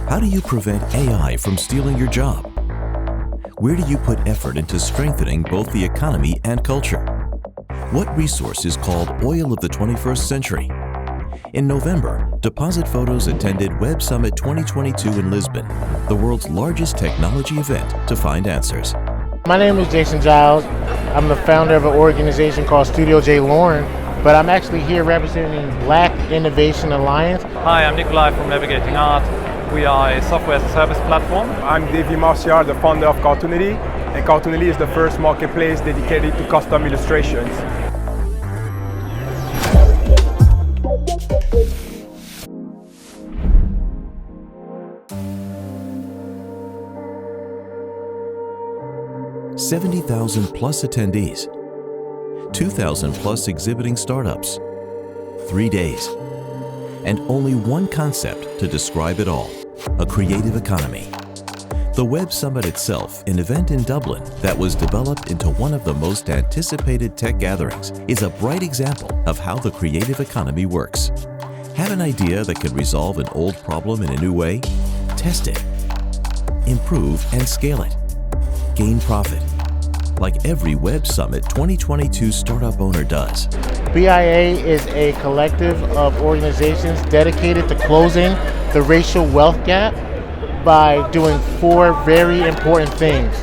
How do you prevent AI from stealing your job? Where do you put effort into strengthening both the economy and culture? What resource is called oil of the 21st century? In November, Depositphotos attended Web Summit 2022 in Lisbon, the world's largest technology event, to find answers. My name is Jason Giles. I'm the founder of an organization called Studio J. Lauren, but I'm actually here representing Black Innovation Alliance. Hi, I'm Nikolai from Navigating Art. We are a software as a service platform. I'm Davey Marcial, the founder of Cartoonily, and Cartoonily is the first marketplace dedicated to custom illustrations. $70,000 plus attendees, 2,000 plus exhibiting startups, 3 days, and only one concept to describe it all: a creative economy. The Web Summit itself, an event in Dublin that was developed into one of the most anticipated tech gatherings, is a bright example of how the creative economy works. Have an idea that could resolve an old problem in a new way? Test it. Improve and scale it. Gain profit, like every Web Summit 2022 startup owner does. BIA is a collective of organizations dedicated to closing the racial wealth gap by doing 4 very important things.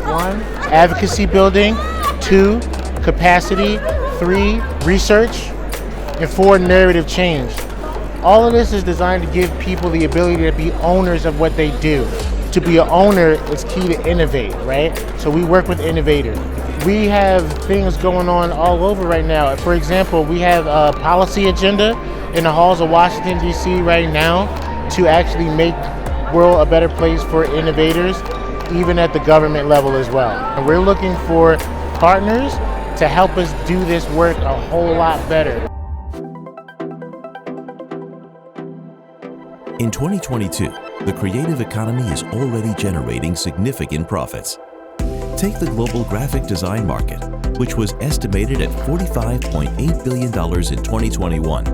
1, advocacy building. 2, capacity. 3, research. And 4, narrative change. All of this is designed to give people the ability to be owners of what they do. To be an owner, it's key to innovate, right? So we work with innovators. We have things going on all over right now. For example, we have a policy agenda in the halls of Washington, D.C. right now to actually make the world a better place for innovators, even at the government level as well. And we're looking for partners to help us do this work a whole lot better. In 2022, the creative economy is already generating significant profits. Take the global graphic design market, which was estimated at $45.8 billion in 2021,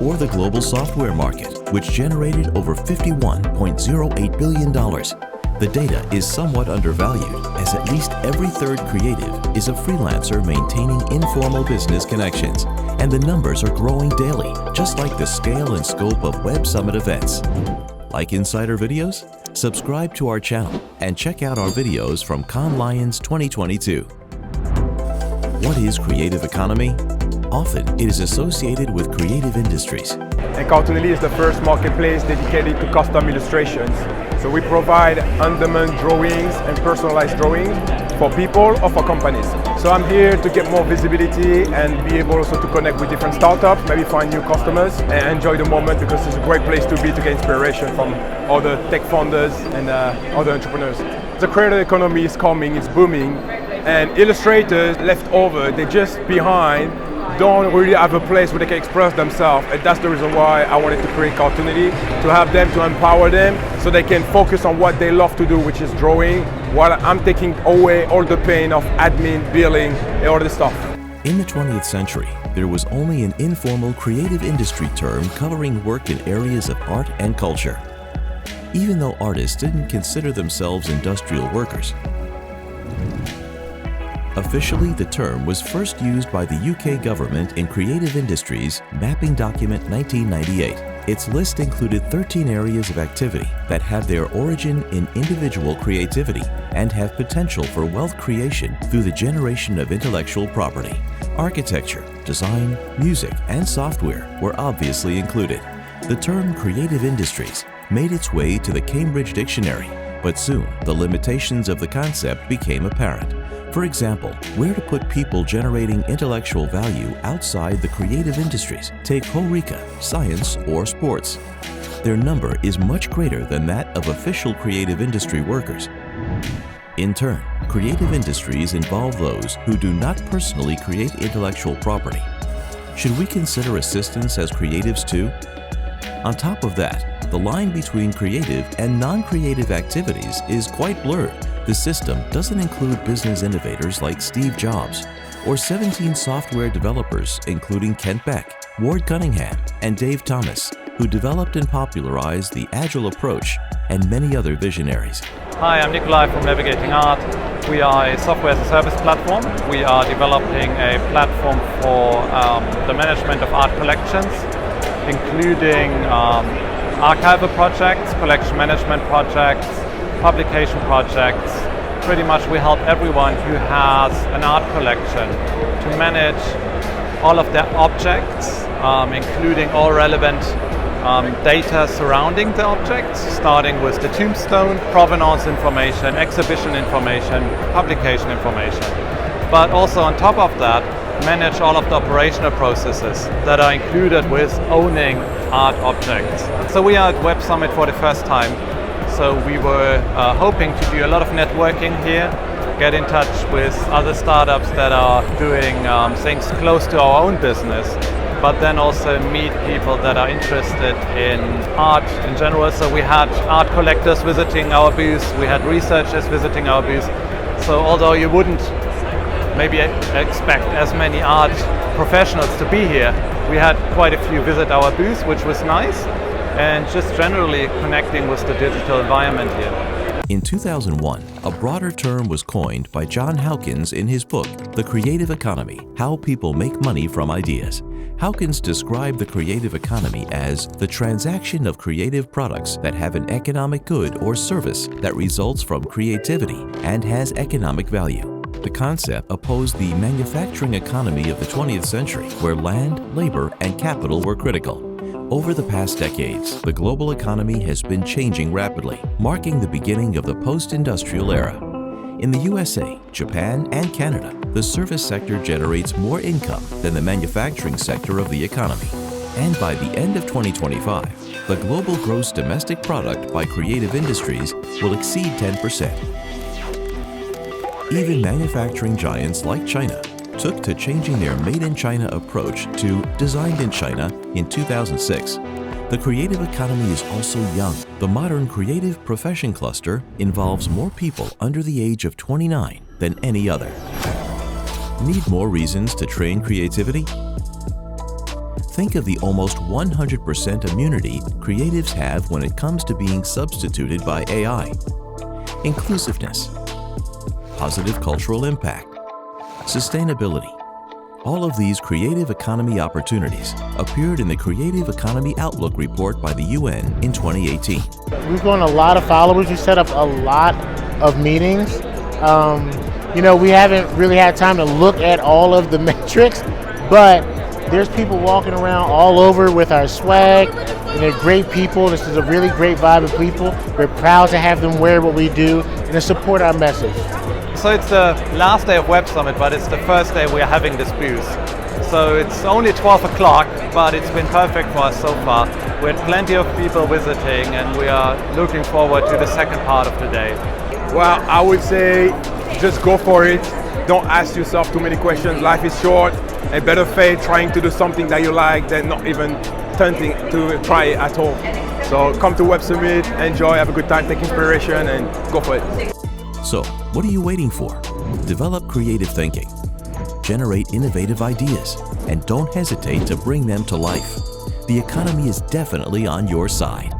or the global software market, which generated over $51.08 billion. The data is somewhat undervalued, as at least every third creative is a freelancer maintaining informal business connections, and the numbers are growing daily, just like the scale and scope of Web Summit events. Like Insider Videos? Subscribe to our channel and check out our videos from Cannes Lions 2022. What is creative economy? Often it is associated with creative industries. And Cartoonily is the first marketplace dedicated to custom illustrations. So we provide on-demand drawings and personalized drawings for people or for companies. So I'm here to get more visibility and be able also to connect with different startups, maybe find new customers and enjoy the moment, because it's a great place to be to get inspiration from other tech founders and other entrepreneurs. The creative economy is coming, it's booming, and illustrators left over, they're just behind, don't really have a place where they can express themselves, and that's the reason why I wanted to create Cartoonily, to have them, to empower them, so they can focus on what they love to do, which is drawing, while I'm taking away all the pain of admin, billing, and all this stuff. In the 20th century, there was only an informal creative industry term covering work in areas of art and culture. Even though artists didn't consider themselves industrial workers. Officially, the term was first used by the UK government in Creative Industries Mapping Document 1998. Its list included 13 areas of activity that have their origin in individual creativity and have potential for wealth creation through the generation of intellectual property. Architecture, design, music, and software were obviously included. The term creative industries made its way to the Cambridge Dictionary, but soon the limitations of the concept became apparent. For example, where to put people generating intellectual value outside the creative industries. Take HoReCa, science, or sports. Their number is much greater than that of official creative industry workers. In turn, creative industries involve those who do not personally create intellectual property. Should we consider assistants as creatives too? On top of that, the line between creative and non-creative activities is quite blurred. The system doesn't include business innovators like Steve Jobs, or 17 software developers including Kent Beck, Ward Cunningham, and Dave Thomas. who developed and popularized the Agile approach, and many other visionaries. Hi, I'm Nikolai from Navigating Art. We are a software as a service platform. We are developing a platform for the management of art collections, including archival projects, collection management projects, publication projects. Pretty much we help everyone who has an art collection to manage all of their objects, including all relevant data surrounding the objects, starting with the tombstone, provenance information, exhibition information, publication information. But also on top of that, manage all of the operational processes that are included with owning art objects. So we are at Web Summit for the first time. So we were hoping to do a lot of networking here, get in touch with other startups that are doing things close to our own business, but then also meet people that are interested in art in general. So we had art collectors visiting our booth, we had researchers visiting our booth. So although you wouldn't maybe expect as many art professionals to be here, we had quite a few visit our booth, which was nice, and just generally connecting with the digital environment here. In 2001, a broader term was coined by John Hawkins in his book, The Creative Economy: How People Make Money from Ideas. Hawkins described the creative economy as the transaction of creative products that have an economic good or service that results from creativity and has economic value. The concept opposed the manufacturing economy of the 20th century, where land, labor, and capital were critical. Over the past decades, the global economy has been changing rapidly, marking the beginning of the post-industrial era. In the USA, Japan, and Canada, the service sector generates more income than the manufacturing sector of the economy. And by the end of 2025, the global gross domestic product by creative industries will exceed 10%. Even manufacturing giants like China took to changing their Made in China approach to Designed in China in 2006. The creative economy is also young. The modern creative profession cluster involves more people under the age of 29 than any other. Need more reasons to train creativity? Think of the almost 100% immunity creatives have when it comes to being substituted by AI. Inclusiveness, positive cultural impact, sustainability. All of these creative economy opportunities appeared in the Creative Economy Outlook report by the UN in 2018. We've grown a lot of followers. We set up a lot of meetings. We haven't really had time to look at all of the metrics, but there's people walking around all over with our swag, and they're great people. This is a really great vibe of people. We're proud to have them wear what we do and to support our message. So it's the last day of Web Summit, but it's the first day we are having this booth. So it's only 12 o'clock, but it's been perfect for us so far. We had plenty of people visiting, and we are looking forward to the second part of the day. Well, I would say just go for it. Don't ask yourself too many questions. Life is short, and better fate trying to do something that you like than not even tempting to try it at all. So come to Web Summit, enjoy, have a good time, take inspiration, and go for it. So, what are you waiting for? Develop creative thinking, generate innovative ideas, and don't hesitate to bring them to life. The economy is definitely on your side.